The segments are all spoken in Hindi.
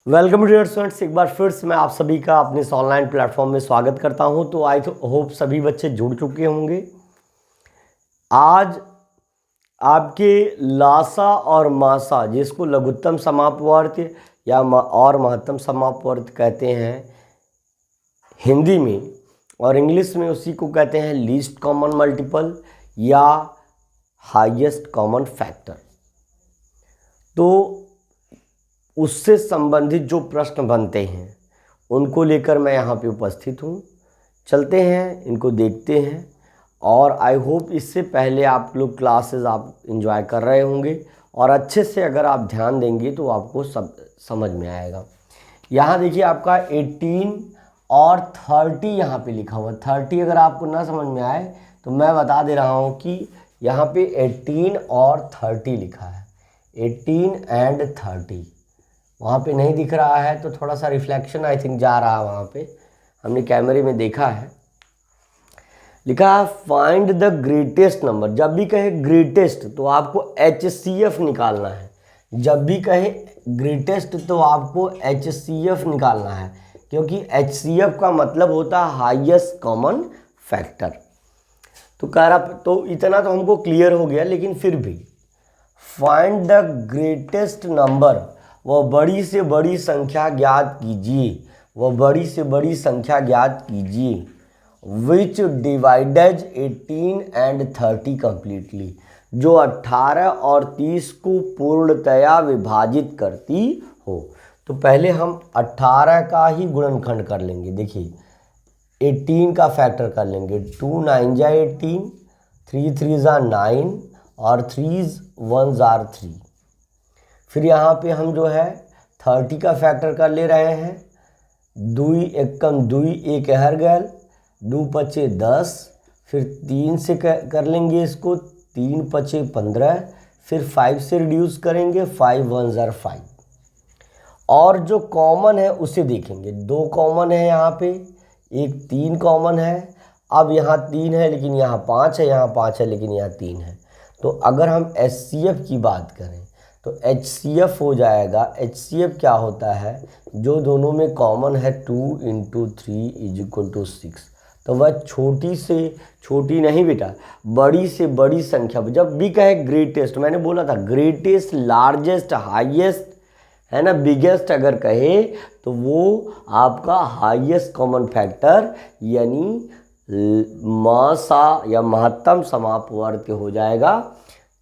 वेलकम डियर स्टूडेंट्स, एक बार फिर से मैं आप सभी का अपने इस ऑनलाइन प्लेटफॉर्म में स्वागत करता हूं। तो आई होप सभी बच्चे जुड़ चुके होंगे। आज आपके लासा और मासा, जिसको लघुत्तम समापवर्त या और महत्तम समापवर्त कहते हैं हिंदी में, और इंग्लिश में उसी को कहते हैं लीस्ट कॉमन मल्टीपल या हाईएस्ट कॉमन फैक्टर। तो उससे संबंधित जो प्रश्न बनते हैं उनको लेकर मैं यहाँ पे उपस्थित हूँ। चलते हैं, इनको देखते हैं। और आई होप इससे पहले आप लोग क्लासेस आप एंजॉय कर रहे होंगे और अच्छे से अगर आप ध्यान देंगे तो आपको सब समझ में आएगा। यहाँ देखिए आपका 18 और 30 यहाँ पे लिखा हुआ। 30 अगर आपको ना समझ में आए तो मैं बता दे रहा हूँ कि यहाँ पे 18 और 30 लिखा है। 18 एंड 30 वहाँ पे नहीं दिख रहा है तो थोड़ा सा रिफ्लेक्शन आई थिंक जा रहा है वहाँ पे, हमने कैमरे में देखा है। लिखा है फाइंड द ग्रेटेस्ट नंबर। जब भी कहे ग्रेटेस्ट तो आपको HCF निकालना है। जब भी कहे ग्रेटेस्ट तो आपको HCF निकालना है, क्योंकि HCF का मतलब होता है हाईएस्ट कॉमन फैक्टर। तो कह रहा, तो इतना तो हमको क्लियर हो गया, लेकिन फिर भी फाइंड द ग्रेटेस्ट नंबर, वह बड़ी से बड़ी संख्या ज्ञात कीजिए। वह बड़ी से बड़ी संख्या ज्ञात कीजिए विच डिवाइडेज 18 एंड 30 कंप्लीटली, जो 18 और 30 को पूर्णतया विभाजित करती हो। तो पहले हम 18 का ही गुणनखंड कर लेंगे। देखिए 18 का फैक्टर कर लेंगे। 2 9 जा 18, 3 3 जा 9 और 3 1 जा 3। फिर यहाँ पे हम जो है 30 का फैक्टर कर ले रहे हैं। 2 एकम 2 एक हर गैल, 2 पचे 10, फिर 3 से कर लेंगे इसको, 3 पचे 15, फिर 5 से रिड्यूस करेंगे, 5 1 ज़र 5। और जो कॉमन है उसे देखेंगे। 2 कॉमन है यहाँ पे, एक 3 कॉमन है। अब यहाँ 3 है लेकिन यहाँ 5 है, यहाँ 5 है लेकिन यहाँ 3 है। तो अगर हम HCF की बात करें तो HCF हो जाएगा। HCF क्या होता है, जो दोनों में कॉमन है 2 × 3 = 6। तो वह छोटी से छोटी नहीं बेटा, बड़ी से बड़ी संख्या। जब भी कहे ग्रेटेस्ट, मैंने बोला था ग्रेटेस्ट, लार्जेस्ट, हाईएस्ट है ना, बिगेस्ट अगर कहे तो वो आपका हाईएस्ट कॉमन फैक्टर यानी मासा या महत्तम समापवर्त हो जाएगा।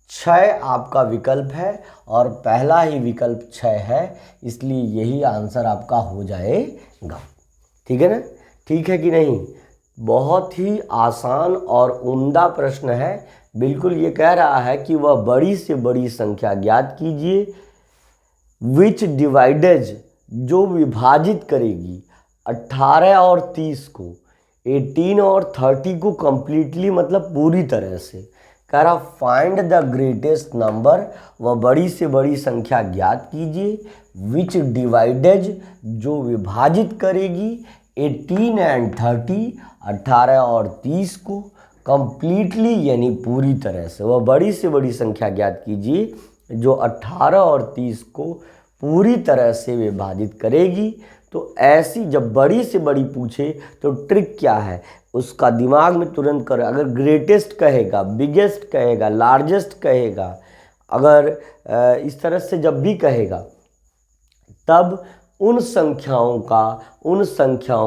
6 आपका विकल्प है और पहला ही विकल्प 6 है, इसलिए यही आंसर आपका हो जाएगा। ठीक है ना, ठीक है कि नहीं। बहुत ही आसान और उम्दा प्रश्न है। बिल्कुल ये कह रहा है कि वह बड़ी से बड़ी संख्या ज्ञात कीजिए विच डिवाइडेज, जो विभाजित करेगी 18 और 30 को, 18 और 30 को कंप्लीटली मतलब पूरी तरह से। कह रहा फाइंड द ग्रेटेस्ट नंबर, वह बड़ी से बड़ी संख्या ज्ञात कीजिए विच डिवाइडेज, जो विभाजित करेगी 18 एंड 30, 18 और 30 को कंप्लीटली यानी पूरी तरह से। वह बड़ी से बड़ी संख्या ज्ञात कीजिए जो 18 और 30 को पूरी तरह से विभाजित करेगी। तो ऐसी जब बड़ी से बड़ी पूछे तो ट्रिक क्या है, उसका दिमाग में तुरंत कर। अगर ग्रेटेस्ट कहेगा, बिगेस्ट कहेगा, लार्जेस्ट कहेगा, अगर इस तरह से जब भी कहेगा, तब उन संख्याओं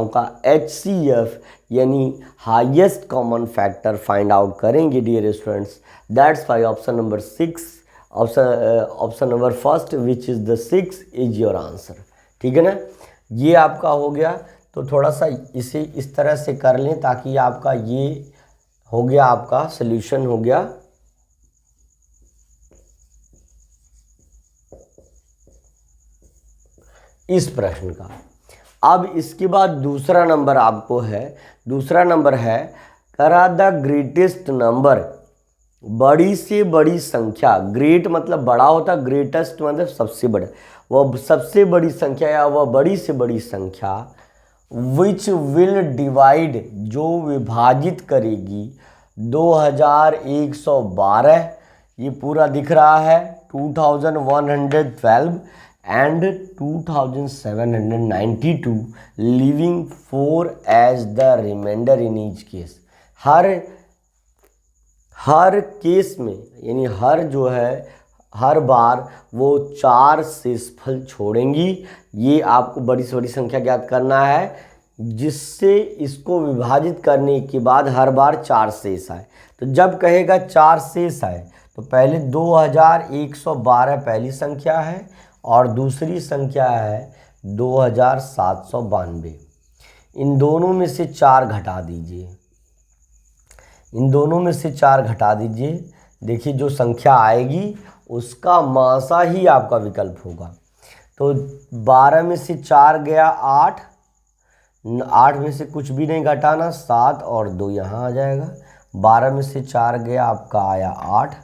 का HCF यानी highest common factor find out करेंगे dear students. That's why option number 6, option number first which is the 6 is your answer. ठीक है ना, ये आपका हो गया। तो थोड़ा सा इसे इस तरह से कर लें ताकि आपका ये हो गया, आपका सल्यूशन हो गया। इस प्रश्न का। अब इसके बाद दूसरा नंबर आपको है। दूसरा नंबर है करा द ग्रेटेस्ट नंबर, बड़ी से बड़ी संख्या। ग्रेट मतलब बड़ा होता, ग्रेटेस्ट मतलब सबसे बड़ा। वह सबसे बड़ी संख्या या वह बड़ी से बड़ी संख्या विच विल डिवाइड, जो विभाजित करेगी 2112, ये पूरा दिख रहा है 2112 and 2792, leaving 4 as the remainder in each case। Her case में यानी हर जो है हर बार वो 4 शेषफल छोड़ेंगी। ये आपको बड़ी से बड़ी संख्या ज्ञात करना है जिससे इसको विभाजित करने के बाद हर बार 4 शेष आए। तो जब कहेगा 4 शेष आए तो पहले 2112 पहली संख्या है और दूसरी संख्या है 2792। इन दोनों में से 4 घटा दीजिए, इन दोनों में से 4 घटा दीजिए। देखिए जो संख्या आएगी उसका मासा ही आपका विकल्प होगा। तो 12 में से 4 गया 8, 8 में से कुछ भी नहीं घटाना, 7 और 2 यहाँ आ जाएगा। 12 में से 4 गया आपका आया 8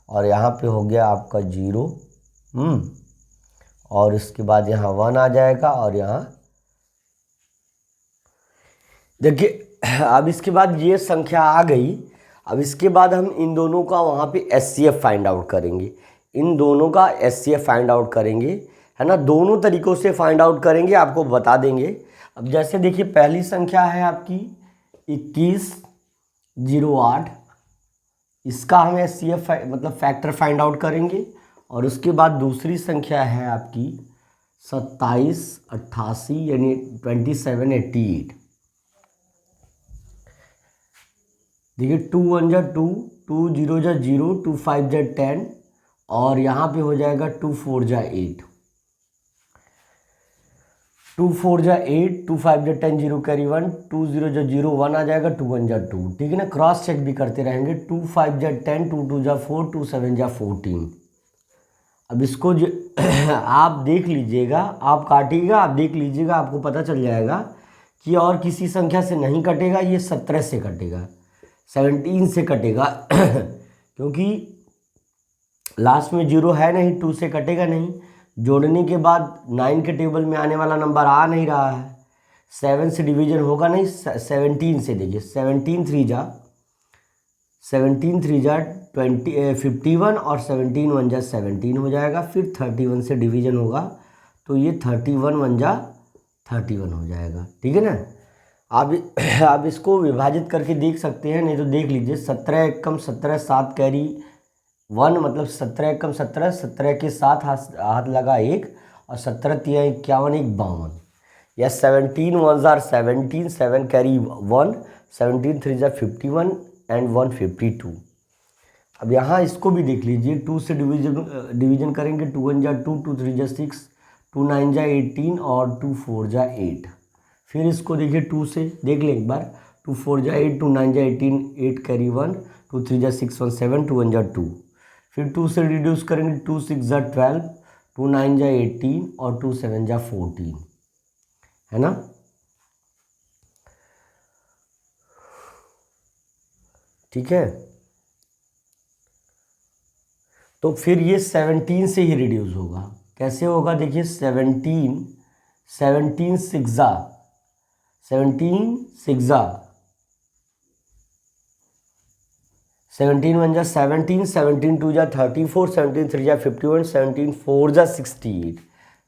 और यहाँ पे हो गया आपका 0, और इसके बाद यहाँ 1 आ जाएगा और यहाँ देखिए। अब इसके बाद ये संख्या आ गई। अब इसके बाद हम इन दोनों का वहाँ पे एचसीएफ फाइंड आउट करेंगे, इन दोनों का एचसीएफ फाइंड आउट करेंगे, है ना। दोनों तरीक़ों से फाइंड आउट करेंगे, आपको बता देंगे। अब जैसे देखिए पहली संख्या है आपकी 2108, इसका हम एचसीएफ मतलब फैक्टर फाइंड आउट करेंगे। और उसके बाद दूसरी संख्या है आपकी 2788 यानी 2788। देखिए 2 1 जा 2, 2 0 जा 0, 2 5 जा 10 और यहाँ पे हो जाएगा 2 4 जा 8, 2 4 जा 8, 2 5 जा 10, 0 कैरी 1, 2 0 जा 0, 1 आ जाएगा, 2 1 जा 2। ठीक है ना, क्रॉस चेक भी करते रहेंगे। 2 5 जा 10, 2 2 जा 4, 2 7 जा 14। अब इसको आप देख लीजिएगा, आप काटिएगा, आप देख लीजिएगा, आपको पता चल जाएगा कि और किसी संख्या से नहीं कटेगा, ये 17 से कटेगा, 17 से कटेगा क्योंकि लास्ट में 0 है नहीं, 2 से कटेगा नहीं। जोड़ने के बाद 9 के टेबल में आने वाला नंबर आ नहीं रहा है, 7 से डिवीजन होगा नहीं, 17 से। देखिए 17 3 जा 51 और 17 1 जा 17 हो जाएगा। फिर 31 से डिवीजन होगा तो ये 31 1 जा 31 हो जाएगा। ठीक है ना। आप इसको विभाजित करके देख सकते हैं, नहीं तो देख लीजिए। 17 एकम 17, 7 कैरी 1 मतलब 17 एकम 17, 17 के साथ हाथ लगा 1 और 17 तिया 51, 1 52 या 17 1 जार 17, 7 कैरी 1, 17 3 जार 51 एंड 1 52। अब यहाँ इसको भी देख लीजिए, 2 से डिवीजन करेंगे। 2 1 जा 2, 2 3 जा 6, 2 9 जा 18 और 2 4 जा 8। फिर इसको देखिए 2 से देख लें एक बार। 2 4 जा 8, 2 9 जा 18, 8 कैरी 1, 2 3 जा 6 1 7, 2 1 जा 2। फिर 2 से रिड्यूस करेंगे। 2 6 जा 12, 2 9 जा 18 और 2 7 जा 14, है ना। ठीक है, तो फिर ये 17 से ही रिड्यूस होगा। कैसे होगा देखिए, 17 6 जा 17 6 जा 17 1 जा 17, 17 2 जा 34, 17 3 जा 51, 17 4 जा 68,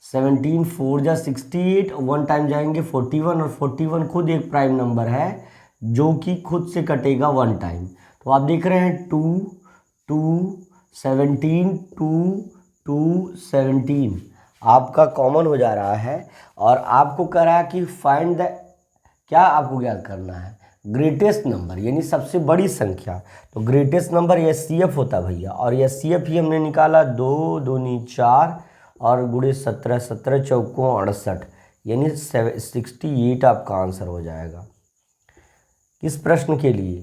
17 4 जा 68। 1 टाइम जाएंगे 41 और 41 खुद एक प्राइम नंबर है जो कि खुद से कटेगा 1 टाइम। तो आप देख रहे हैं 2 2 17 2 2 17 आपका कॉमन हो जा रहा है। और आपको कह रहा है कि फाइंड द, क्या आपको याद करना है, ग्रेटेस्ट नंबर यानी सबसे बड़ी संख्या। तो ग्रेटेस्ट नंबर एचसीएफ होता है भैया, और एचसीएफ ही हमने निकाला 2 2 4 और गुणे 17, 17 चौकों 68 यानी 68 आपका आंसर हो जाएगा। किस प्रश्न के लिए,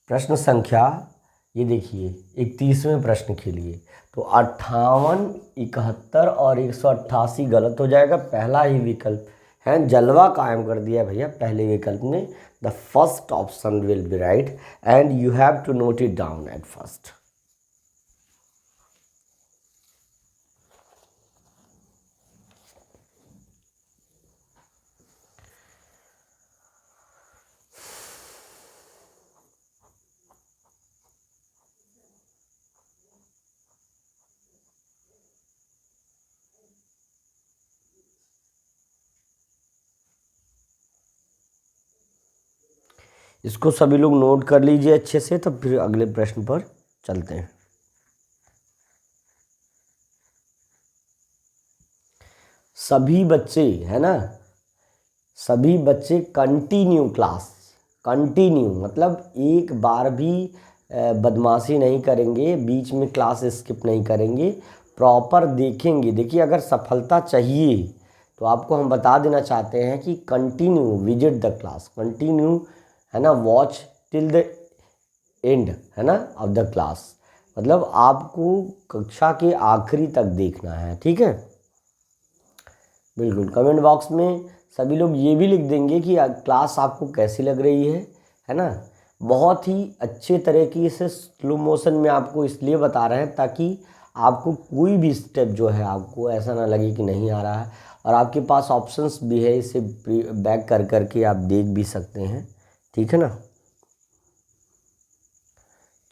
प्रश्न संख्या ये देखिए 31वें प्रश्न के लिए। तो 58, 71 और 188 गलत हो जाएगा। पहला ही विकल्प है, जलवा कायम कर दिया भैया पहले विकल्प ने। The first option will be right and you have to note it down at first. इसको सभी लोग नोट कर लीजिए अच्छे से, तो फिर अगले प्रश्न पर चलते हैं। सभी बच्चे, है ना, सभी बच्चे कंटिन्यू क्लास, कंटिन्यू मतलब एक बार भी बदमाशी नहीं करेंगे, बीच में क्लास स्किप नहीं करेंगे, प्रॉपर देखेंगे। देखिए अगर सफलता चाहिए तो आपको हम बता देना चाहते हैं कि continue visit the class, continue, है ना, वॉच टिल द एंड, है ना, ऑफ द क्लास, मतलब आपको कक्षा के आखिरी तक देखना है। ठीक है, बिल्कुल। कमेंट बॉक्स में सभी लोग ये भी लिख देंगे कि क्लास आपको कैसी लग रही है ना। बहुत ही अच्छे तरीके से स्लो मोशन में आपको इसलिए बता रहे हैं ताकि आपको कोई भी स्टेप जो है आपको ऐसा ना लगे कि नहीं आ रहा है, और आपके पास ऑप्शंस भी है, इसे बैक कर करके आप देख भी सकते हैं। ठीक है ना।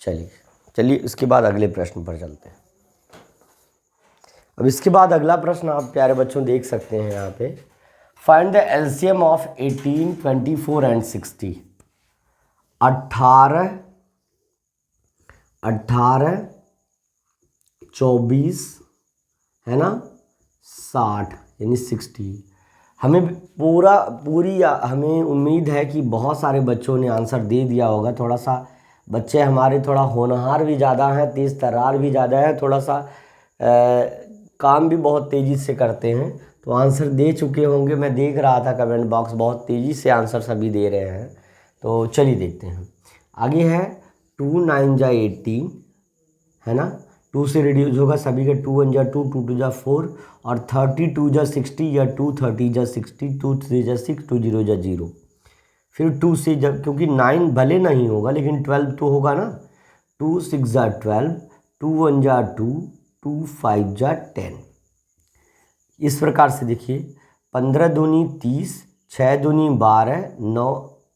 चलिए इसके बाद अगले प्रश्न पर चलते हैं। अब इसके बाद अगला प्रश्न आप प्यारे बच्चों देख सकते हैं यहाँ पे, find the LCM of 18, 24 and 60। 18, 24, है ना, 60 यानी 60। हमें हमें उम्मीद है कि बहुत सारे बच्चों ने आंसर दे दिया होगा। थोड़ा सा बच्चे हमारे थोड़ा होनहार भी ज़्यादा हैं, तेज़ तर्रार भी ज़्यादा है, थोड़ा सा काम भी बहुत तेज़ी से करते हैं, तो आंसर दे चुके होंगे। मैं देख रहा था कमेंट बॉक्स, बहुत तेज़ी से आंसर सभी दे रहे हैं। तो चलिए देखते हैं। आगे है 2 9 जा 18, है ना, 2 से रिड्यूस होगा सभी का, 2 1 जा 2, 2 2 जा 4, और 32 जा 60 या 2 30 जा 60, 2 3 जा 6, 2 0 जा 0। फिर 2 से जब, क्योंकि 9 भले नहीं होगा लेकिन 12 तो होगा ना, 2 6 जा 12, 2 1 जा 2, 2 5 जा 10। इस प्रकार से देखिए, 15 दूनी 30, 6 दूनी 12, 9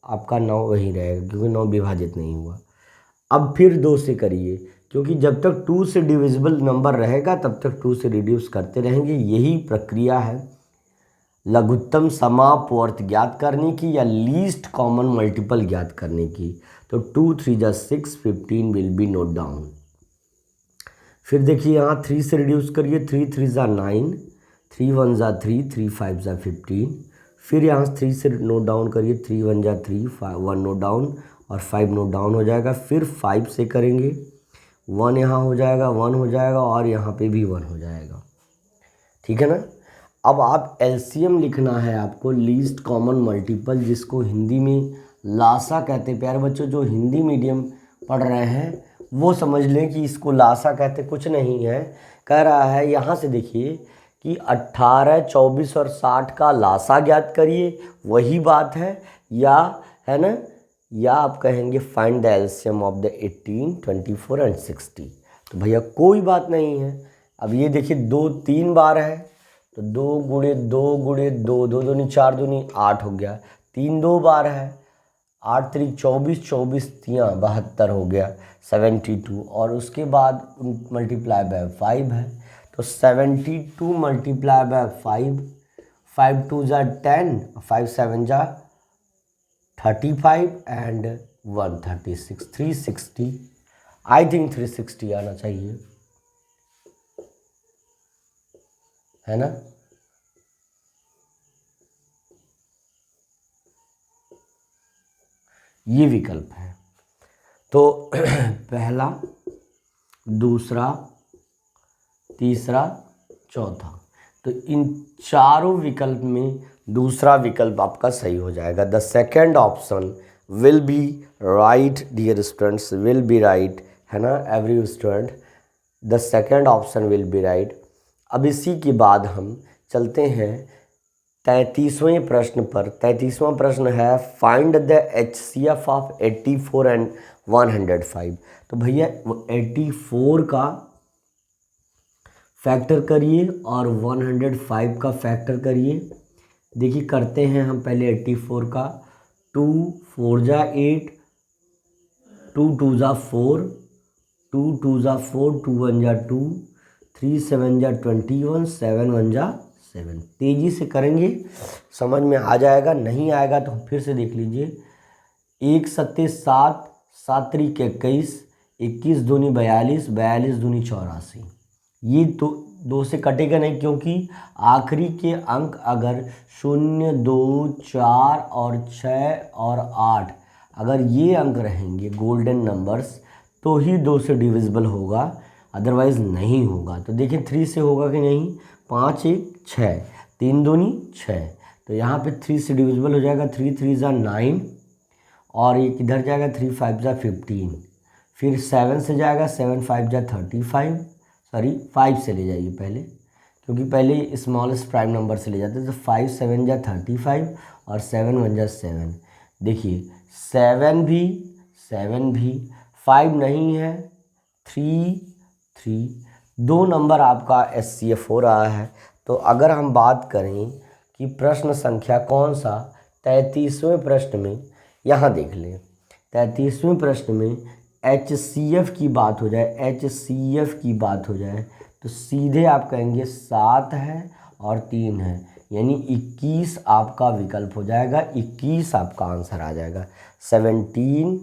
आपका 9 वही रहेगा क्योंकि 9 विभाजित नहीं हुआ। अब फिर 2 से करिए, क्योंकि जब तक 2 से डिविजिबल नंबर रहेगा तब तक 2 से रिड्यूस करते रहेंगे। यही प्रक्रिया है लघुत्तम समापवर्त ज्ञात करने की या लीस्ट कॉमन मल्टीपल ज्ञात करने की। तो 2 3 जा 6, 15 विल बी नोट डाउन। फिर देखिए यहाँ 3 से रिड्यूस करिए, 3 3 जा 9, 3 1 जा 3, 3 5 जा 15। फिर यहाँ 3 से नोट डाउन करिए, 3 1 जा 3, 1 नोट डाउन और 5 नोट डाउन हो जाएगा। फिर 5 से करेंगे, 1 यहाँ हो जाएगा, 1 हो जाएगा और यहाँ पे भी 1 हो जाएगा। ठीक है ना। अब आप एलसीएम लिखना है आपको, लीस्ट कॉमन मल्टीपल, जिसको हिंदी में लासा कहते हैं। प्यारे बच्चों जो हिंदी मीडियम पढ़ रहे हैं वो समझ लें कि इसको लासा कहते कुछ नहीं है। कह रहा है यहाँ से देखिए कि 18, 24 और 60 का लासा ज्ञात करिए, वही बात है, या है ना, या आप कहेंगे find the LCM of the 18, 24 and 60। तो भैया कोई बात नहीं है। अब ये देखिए 2 3 बार है, तो 2 गुणे 2 गुणे 2, 2 दूनी 4 दूनी 8 हो गया। 3 2 बार है, 8 3 24, 24 3 72 हो गया, 72। और उसके बाद मल्टीप्लाई बाय 5 है, तो 72 मल्टीप्लाई बाय 5, 5 2 जा 10, 5 7 जा 35 एंड 136, 360। आई थिंक 360 आना चाहिए, है ना। ये विकल्प है। तो पहला, दूसरा, तीसरा, चौथा, तो इन चारों विकल्प में दूसरा विकल्प आपका सही हो जाएगा। The second option will be right dear students, will be right, है ना every student, the second option will be right. अब इसी के बाद हम चलते हैं 33वें प्रश्न पर। 33वां प्रश्न है find the HCF of 84 and 105। तो भैया 84 का फैक्टर करिए और 105 का फैक्टर करिए। देखिए करते हैं हम पहले 84 का। 2 4 जा 8, 2 2 जा 4, 2 2 जा 4, 2 1 जा 2, 3 7 जा 21, 7 1 जा 7। तेज़ी से करेंगे समझ में आ जाएगा, नहीं आएगा तो फिर से देख लीजिए। एक सत्ते 7, 7 त्रिक 21, 21 दूनी 42, 42 दूनी 84। ये तो 2 से कटेगा नहीं, क्योंकि आखिरी के अंक अगर 0, 2, 4 और 6 और 8 अगर ये अंक रहेंगे गोल्डन नंबर्स, तो ही 2 से डिविजिबल होगा, अदरवाइज़ नहीं होगा। तो देखिए 3 से होगा कि नहीं, 5 1 6, 3 दूनी 6, तो यहाँ पे 3 से डिविजिबल हो जाएगा। 3 3 ज़ा 9, और ये किधर जाएगा, 3 5 ज़ा 15, फिर 7 से जाएगा, 7 5 ज़ा 35, सॉरी 5 से ले जाइए पहले, क्योंकि पहले स्मॉलेस्ट प्राइम नंबर से ले जाते हैं। तो 5 7 ज़ा 35 और 7 1 ज़ा 7। देखिए 7 भी 5 नहीं है, 3 3, 2 नंबर आपका SCF हो रहा है। तो अगर हम बात करें कि प्रश्न संख्या कौन सा, 33वें प्रश्न में, यहाँ देख लें 33वें प्रश्न में HCF की बात हो जाए, HCF की बात हो जाए, तो सीधे आप कहेंगे 7 है और 3 है, यानी 21 आपका विकल्प हो जाएगा, 21 आपका आंसर आ जाएगा। 17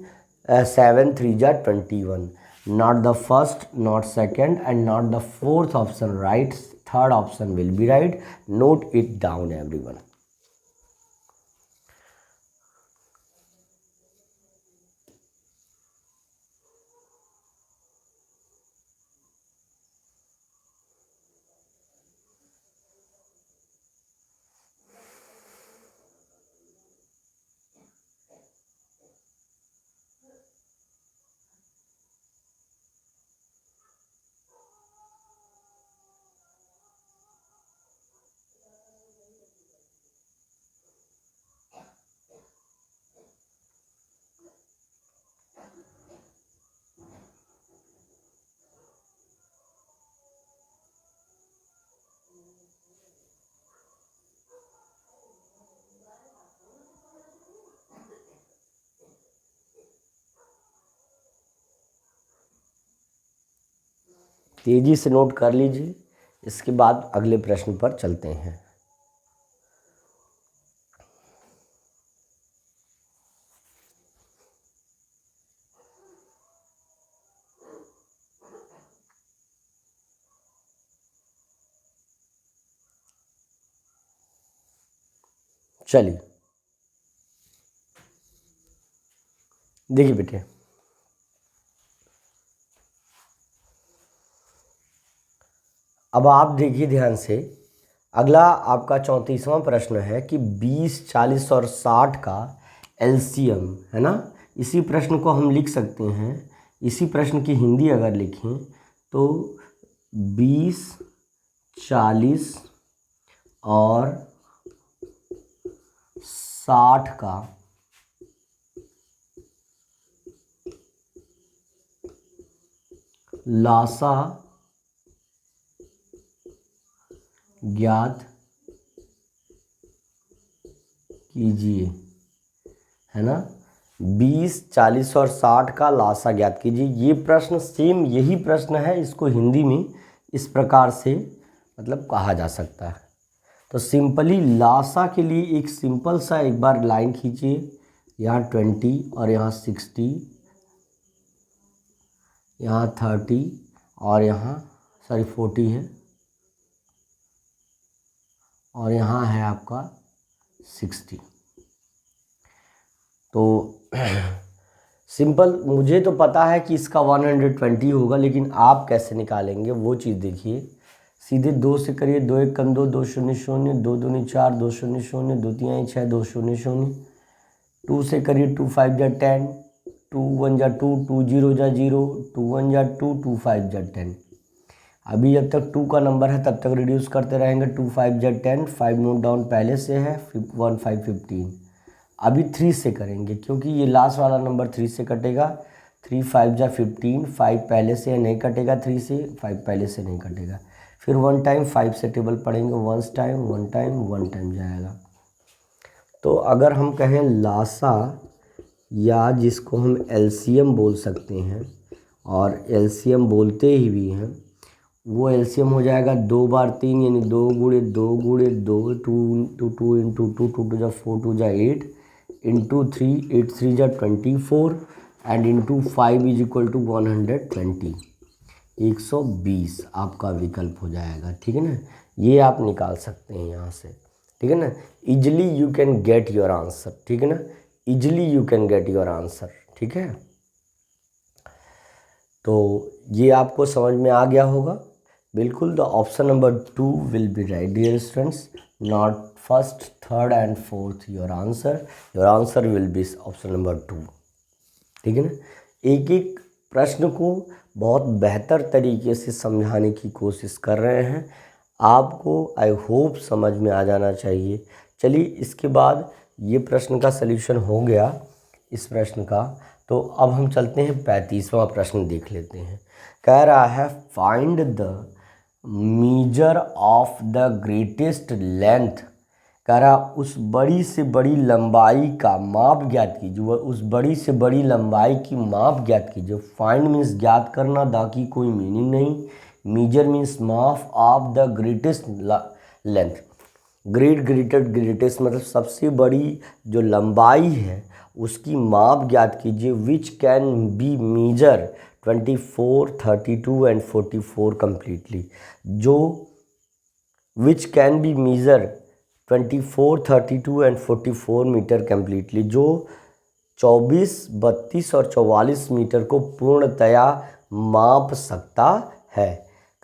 7 3 ज़ा 21, not the first, not second and not the fourth option right, third option will be right. Note it down everyone. तेजी से नोट कर लीजिए, इसके बाद अगले प्रश्न पर चलते हैं। चलिए देखिए बेटे, अब आप देखिए ध्यान से, अगला आपका 34वां प्रश्न है कि 20, 40 और 60 का LCM है ना। इसी प्रश्न को हम लिख सकते हैं, इसी प्रश्न की हिंदी अगर लिखें तो 20, 40 और 60 का लासा ज्ञात कीजिए, है ना। 20, 40 और 60 का लासा ज्ञात कीजिए। ये प्रश्न सेम यही प्रश्न है, इसको हिंदी में इस प्रकार से मतलब कहा जा सकता है। तो सिंपली लासा के लिए एक सिंपल सा एक बार लाइन खींचिए, यहाँ 20 और यहाँ 60, यहाँ 30 और यहाँ 40 है, और यहाँ है आपका 60। तो सिंपल, मुझे तो पता है कि इसका 120 होगा, लेकिन आप कैसे निकालेंगे वो चीज़ देखिए। सीधे 2 से करिए, 2 1 कम 2, 2 0 0, 2 दूनी 4, 2 0 0, 2 3 6, 2 0 0। 2 से करिए, 2 5 जा 10, 2 1 जा 2, 2 0 जा 0, 2 1 जा 2, 2 5 जा 10। अभी जब तक 2 का नंबर है तब तक रिड्यूस करते रहेंगे। 2 5 जा 10, 5 नोट डाउन पहले से है, 1 5 15। अभी 3 से करेंगे, क्योंकि ये लास्ट वाला नंबर 3 से कटेगा। 3 5 जा 15, 5 पहले से नहीं कटेगा, 3 से 5 पहले से नहीं कटेगा। फिर 1 टाइम 5 से टेबल पढ़ेंगे, 1 टाइम 1 टाइम 1 टाइम जाएगा। तो अगर हम कहें लासा, या जिसको हम LCM बोल सकते हैं, और LCM बोलते ही भी हैं, वो LCM हो जाएगा 2 बार 3, यानी 2 गुणे 2 गुणे 2, 2 इंटू 2 इंटू 2, 2 टू जा 4, 2 जा 8, इंटू 3, 8 3 जा 24 and into 5 is equal to 120, 120 आपका विकल्प हो जाएगा। ठीक है ना, ये आप निकाल सकते हैं यहाँ से। ठीक है ना, easily you can get your answer. ठीक है ना, easily you can get your answer. ठीक है, तो ये आपको समझ में आ गया होगा बिल्कुल। The option number 2 will be right dear students, not first, third and fourth your answer will be option number 2। ठीक है ना, एक एक प्रश्न को बहुत बेहतर तरीके से समझाने की कोशिश कर रहे हैं। आपको आई होप समझ में आ जाना चाहिए। चलिए, इसके बाद ये प्रश्न का सल्यूशन हो गया इस प्रश्न का, तो अब हम चलते हैं 35वां प्रश्न देख लेते हैं। कह रहा है find the measure of the greatest length. कह रहा उस बड़ी से बड़ी लंबाई का माप ज्ञात कीजिए। उस बड़ी से बड़ी लंबाई की माप ज्ञात कीजिए। फाइंड मीन्स ज्ञात करना, दा की कोई मीनिंग नहीं। मेजर मीन्स माप of the greatest length. Greatest मतलब सबसे बड़ी जो लंबाई है उसकी माप ज्ञात कीजिए। Which can be measure 24, 32 and 44 completely. जो which can be measure 24, 32 and 44 metre completely, जो 24, 32 और 44 मीटर को पूर्णतया माप सकता है।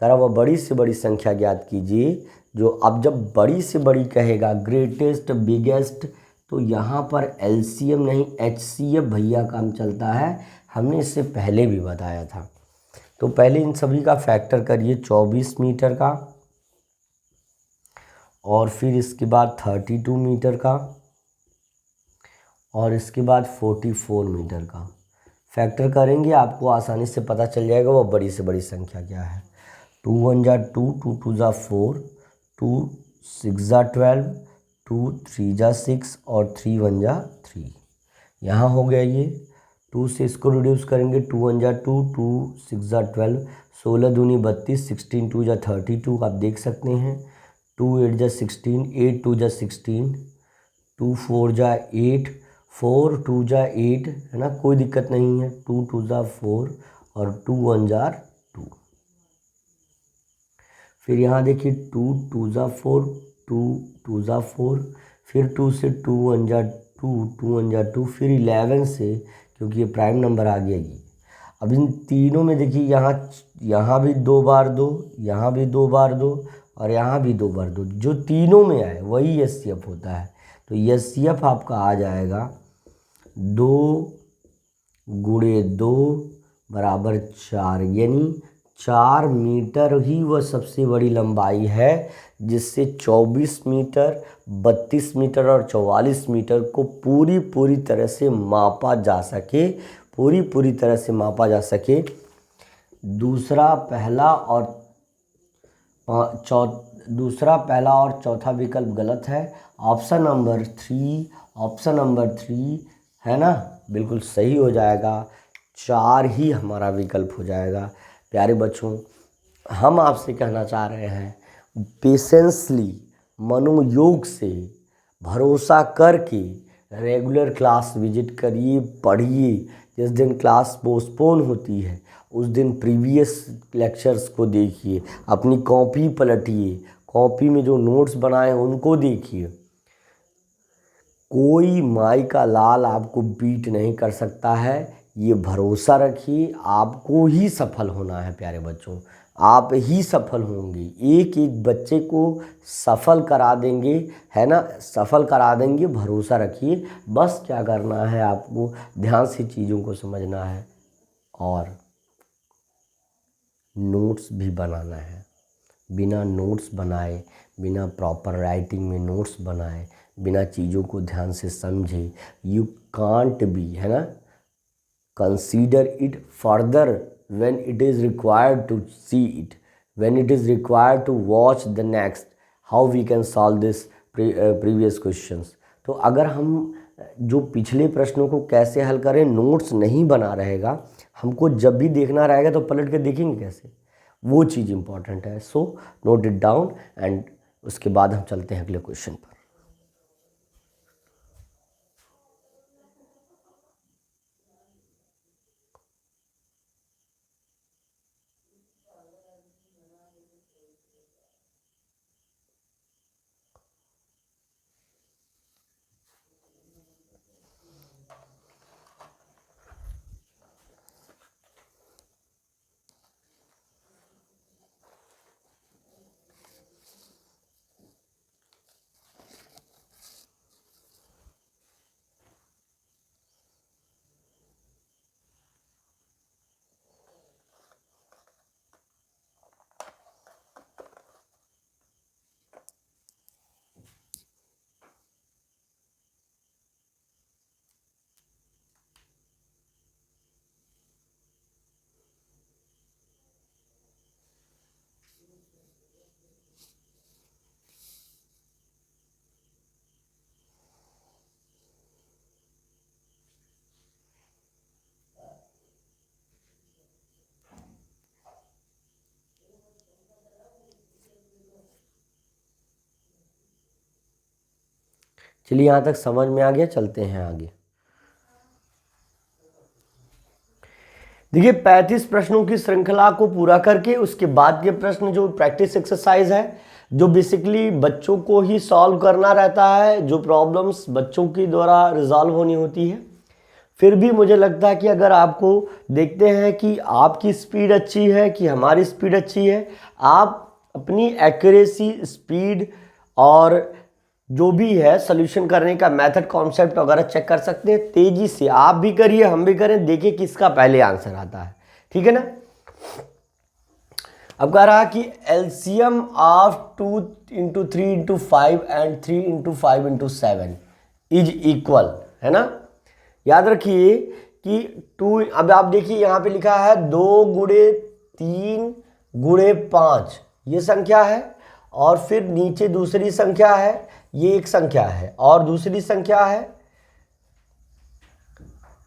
कह रहा वह बड़ी से बड़ी संख्या ज्ञात कीजिए जो, अब जब बड़ी से बड़ी कहेगा, ग्रेटेस्ट, बिगेस्ट, तो यहाँ पर एलसीएम नहीं एचसीएफ भैया काम चलता है। हमने इससे पहले भी बताया था। तो पहले इन सभी का फैक्टर करिए 24 मीटर का, और फिर इसके बाद 32 मीटर का, और इसके बाद 44 मीटर का फैक्टर करेंगे। आपको आसानी से पता चल जाएगा वह बड़ी से बड़ी संख्या क्या है। 2 1 जा 2, 2 2 जा 4, 2 6 जा 12, 2 3 जा 6 और 3 1 जा 3। यहाँ हो गया ये। 2 से इसको रिड्यूस करेंगे, 2 1 जा 2, 2 6 जा 12, 16 दूनी 32, 16 2 जा 32 आप देख सकते हैं। 2 8 जा 16, 8 2 जा 16, 2 4 जा 8, 4 2 जा 8, है ना, कोई दिक्कत नहीं है। 2 2 जा 4 और 2 1 जा 2। फिर यहाँ देखिए 2 2 जा 4, 2 2 जा 4, फिर 2 से 2 1 जा 2, 2 1 जा 2, फिर 11 से, क्योंकि ये प्राइम नंबर आ गया ये। अब इन तीनों में देखिए यहाँ भी 2 बार 2, यहाँ भी 2 बार 2 और यहाँ भी 2 बार 2, जो तीनों में आए वही एचसीएफ होता है। तो एचसीएफ आपका आ जाएगा 2 गुणे 2 बराबर 4, यानी 4 मीटर ही वह सबसे बड़ी लंबाई है जिससे 24 मीटर, 32 मीटर और 44 मीटर को पूरी तरह से मापा जा सके, पूरी तरह से मापा जा सके। दूसरा पहला और चौथा विकल्प गलत है। ऑप्शन नंबर 3 है ना, बिल्कुल सही हो जाएगा। 4 ही हमारा विकल्प हो जाएगा। प्यारे बच्चों, हम आपसे कहना चाह रहे हैं, पेशेंसली, मनोयोग से, भरोसा करके रेगुलर क्लास विजिट करिए, पढ़िए। जिस दिन क्लास पोस्टपोन होती है उस दिन प्रीवियस लेक्चर्स को देखिए, अपनी कॉपी पलटिए, कॉपी में जो नोट्स बनाए उनको देखिए। कोई माई का लाल आपको बीट नहीं कर सकता है, ये भरोसा रखिए। आपको ही सफल होना है प्यारे बच्चों, आप ही सफल होंगे। एक एक बच्चे को सफल करा देंगे, है ना, सफल करा देंगे, भरोसा रखिए। बस क्या करना है, आपको ध्यान से चीज़ों को समझना है और नोट्स भी बनाना है। बिना नोट्स बनाए, बिना प्रॉपर राइटिंग में नोट्स बनाए, बिना चीज़ों को ध्यान से समझे, यू कांट बी, है ना, consider it further when it is required to see it, when it is required to watch the next how we can solve this previous questions। तो अगर हम जो पिछले प्रश्नों को कैसे हल करें नोट्स नहीं बना रहेगा, हमको जब भी देखना रहेगा तो पलट के देखेंगे कैसे, वो चीज़ इम्पॉर्टेंट है। So note it down and उसके बाद हम चलते हैं अगले क्वेश्चन पर। चलिए यहाँ तक समझ में आ गया, चलते हैं आगे। देखिए 35 प्रश्नों की श्रृंखला को पूरा करके उसके बाद के प्रश्न जो प्रैक्टिस एक्सरसाइज है, जो बेसिकली बच्चों को ही सॉल्व करना रहता है, जो प्रॉब्लम्स बच्चों के द्वारा रिजॉल्व होनी होती है। फिर भी मुझे लगता है कि अगर आपको देखते हैं कि आपकी स्पीड अच्छी है कि हमारी स्पीड अच्छी है, आप अपनी एक्यूरेसी, स्पीड और जो भी है सोल्यूशन करने का मेथड, कॉन्सेप्ट वगैरह चेक कर सकते हैं। तेजी से आप भी करिए, हम भी करें, देखिए किसका पहले आंसर आता है, ठीक है ना। अब कह रहा कि LCM of 2 × 3 × 5 and 3 × 5 × 7 is equal, है ना। याद रखिए कि 2, अब आप देखिए यहाँ पे लिखा है 2 × 3 × 5, ये संख्या है, और फिर नीचे दूसरी संख्या है, ये एक संख्या है, और दूसरी संख्या है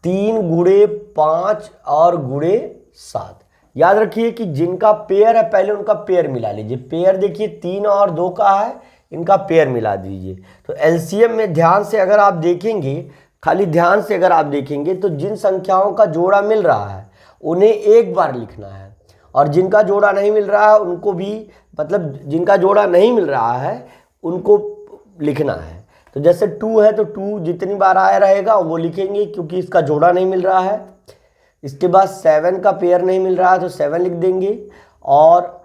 3 × 5 और × 7। याद रखिए कि जिनका पेयर है पहले उनका पेयर मिला लीजिए। पेयर देखिए 3 और 2 का है, इनका पेयर मिला दीजिए। तो एलसीएम में ध्यान से अगर आप देखेंगे, खाली ध्यान से अगर आप देखेंगे तो जिन संख्याओं का जोड़ा मिल रहा है उन्हें एक बार लिखना है, और जिनका जोड़ा नहीं मिल रहा है उनको भी, मतलब जिनका जोड़ा नहीं मिल रहा है उनको लिखना है। तो जैसे 2 है तो 2 जितनी बार आया रहेगा वो लिखेंगे क्योंकि इसका जोड़ा नहीं मिल रहा है। इसके बाद 7 का पेयर नहीं मिल रहा है तो 7 लिख देंगे, और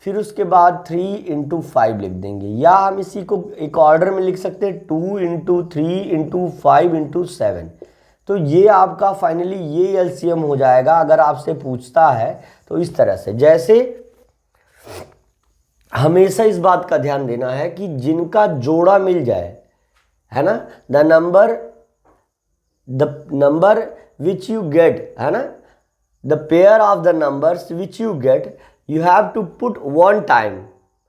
फिर उसके बाद 3 × 5 लिख देंगे, या हम इसी को एक ऑर्डर में लिख सकते हैं 2 × 3 × 5 × 7। तो ये आपका फाइनली ये एलसीएम हो जाएगा अगर आपसे पूछता है तो इस तरह से। जैसे हमेशा इस बात का ध्यान देना है कि जिनका जोड़ा मिल जाए, है ना, the number which you get, है ना, the pair of the numbers which you get, you have to put 1 time,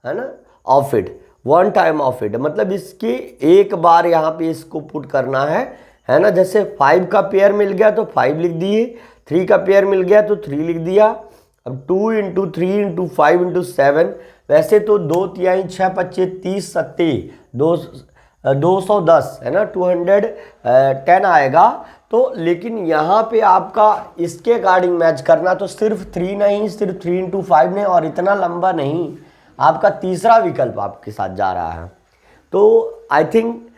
है ना, of it, 1 time of it, मतलब इसके एक बार यहाँ पे इसको पुट करना है ना। जैसे 5 का पेयर मिल गया तो 5 लिख दिए, 3 का पेयर मिल गया तो 3 लिख दिया। अब 2 × 3 × 5 × 7, वैसे तो 2 तिहाई 6 25 30 70 210, है ना, 210 आएगा। तो लेकिन यहाँ पे आपका इसके अकॉर्डिंग मैच करना, तो सिर्फ 3 नहीं, सिर्फ 3 × 5 नहीं, और इतना लंबा नहीं, आपका तीसरा विकल्प आपके साथ जा रहा है। तो आई थिंक,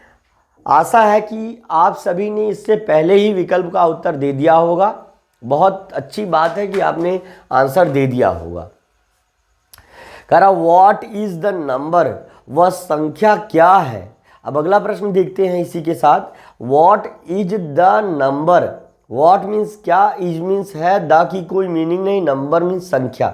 आशा है कि आप सभी ने इससे पहले ही विकल्प का उत्तर दे दिया होगा। बहुत अच्छी बात है कि आपने आंसर दे दिया होगा। कह रहा व्हाट इज द नंबर, वह संख्या क्या है। अब अगला प्रश्न देखते हैं इसी के साथ। What is the number, what means क्या, इज मीन्स है, द की कोई मीनिंग नहीं, नंबर मीन्स संख्या।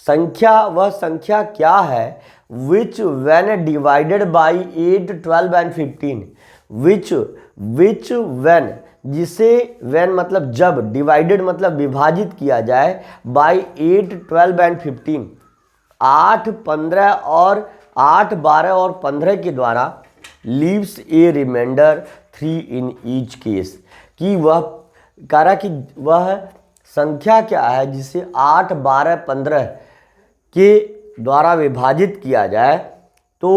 संख्या, वह संख्या क्या है, विच when divided by 8 12 and 15, which when, जिसे व्हेन मतलब जब, डिवाइडेड मतलब विभाजित किया जाए, बाई 8 12 एंड 15, 8 15 और 8 12 और 15 के द्वारा, leaves a remainder 3 in each case, कि वह कह रहा कि वह संख्या क्या है जिसे 8 12 15 के द्वारा विभाजित किया जाए तो